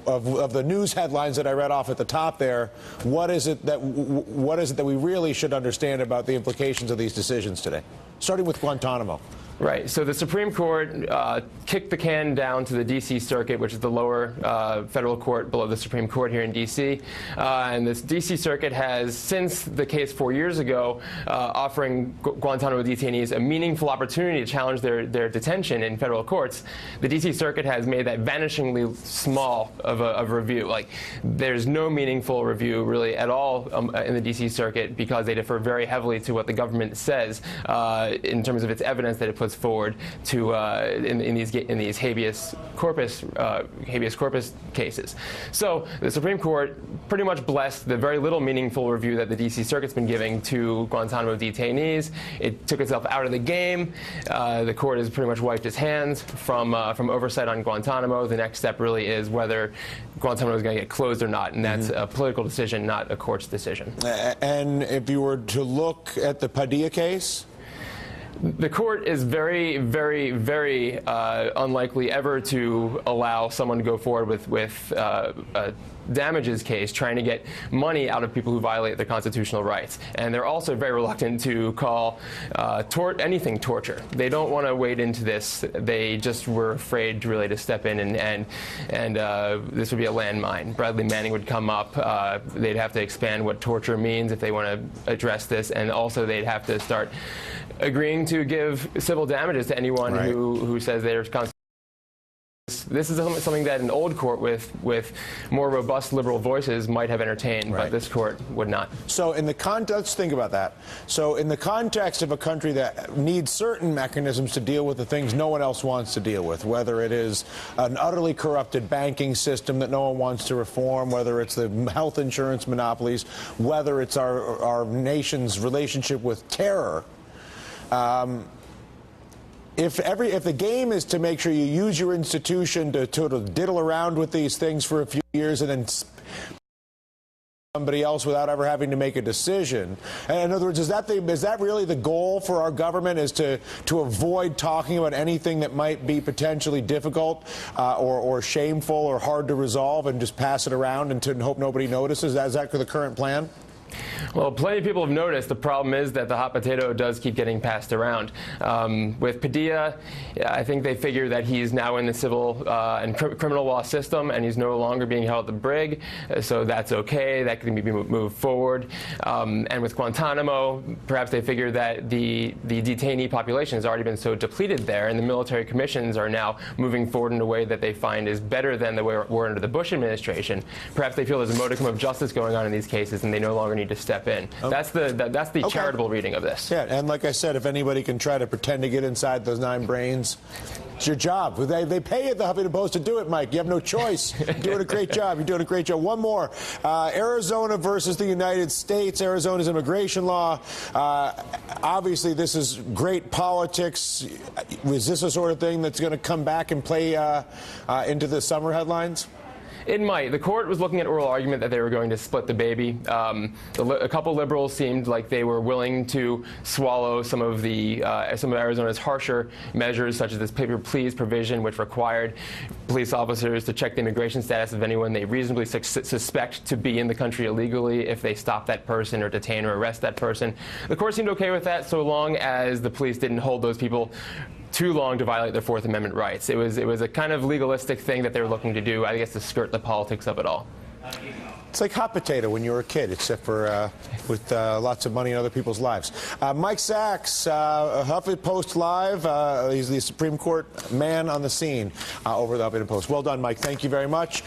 of the news headlines that I read off at the top there, what is it that we really should understand about the implications of these decisions today, starting with Guantanamo? Right. So the Supreme Court kicked the can down to the D.C. Circuit, which is the lower federal court below the Supreme Court here in D.C. And this D.C. Circuit has, since the case 4 years ago, offering Guantanamo detainees a meaningful opportunity to challenge their detention in federal courts, the D.C. Circuit has made that vanishingly small of a review. Like, there's no meaningful review really at all in the D.C. Circuit because they defer very heavily to what the government says in terms of its evidence that it puts forward to in these habeas corpus cases. So the Supreme Court pretty much blessed the very little meaningful review that the D.C. Circuit's been giving to Guantanamo detainees. It took itself out of the game. The court has pretty much wiped its hands from oversight on Guantanamo. The next step really is whether Guantanamo is going to get closed or not, and that's a political decision, not a court's decision. And if you were to look at the Padilla case, the court is very, very, very unlikely ever to allow someone to go forward with a damages case trying to get money out of people who violate their constitutional rights. And they're also very reluctant to call anything torture. They don't want to wade into this. They just were afraid really to step in and this would be a landmine. Bradley Manning would come up. They'd have to expand what torture means if they want to address this, and also they'd have to start agreeing to give civil damages to anyone who says their constitution. This is something that an old court with more robust liberal voices might have entertained, but this court would not. So let's think about that. So in the context of a country that needs certain mechanisms to deal with the things no one else wants to deal with, whether it is an utterly corrupted banking system that no one wants to reform, whether it's the health insurance monopolies, whether it's our nation's relationship with terror, if the game is to make sure you use your institution to diddle around with these things for a few years and then somebody else without ever having to make a decision, and in other words, is that really the goal for our government, is to avoid talking about anything that might be potentially difficult or shameful or hard to resolve and just pass it around and hope nobody notices? Is that the current plan? Well, plenty of people have noticed. The problem is that the hot potato does keep getting passed around. With Padilla, I think they figure that he's now in the civil and criminal law system, and he's no longer being held at the brig, so that's okay. That can be moved forward. And with Guantanamo, perhaps they figure that the detainee population has already been so depleted there, and the military commissions are now moving forward in a way that they find is better than the way we were under the Bush administration. Perhaps they feel there's a modicum of justice going on in these cases, and they no longer need to step in. That's the charitable reading of this. Yeah, and like I said, if anybody can try to pretend to get inside those 9 brains, it's your job. They pay you at the Huffington Post to do it, Mike. You have no choice. You're doing a great job. You're doing a great job. One more. Arizona versus the United States. Arizona's immigration law. Obviously, this is great politics. Is this a sort of thing that's going to come back and play into the summer headlines? It might. The court was looking at oral argument that they were going to split the baby. A couple liberals seemed like they were willing to swallow some of Arizona's harsher measures, such as this paper pleas provision, which required police officers to check the immigration status of anyone they reasonably suspect to be in the country illegally if they stop that person or detain or arrest that person. The court seemed okay with that so long as the police didn't hold those people too long to violate their Fourth Amendment rights. It was a kind of legalistic thing that they were looking to do, I guess, to skirt the politics of it all. It's like hot potato when you were a kid, except for with lots of money in other people's lives. Mike Sachs, Huffington Post Live. He's the Supreme Court man on the scene over the Huffington Post. Well done, Mike. Thank you very much.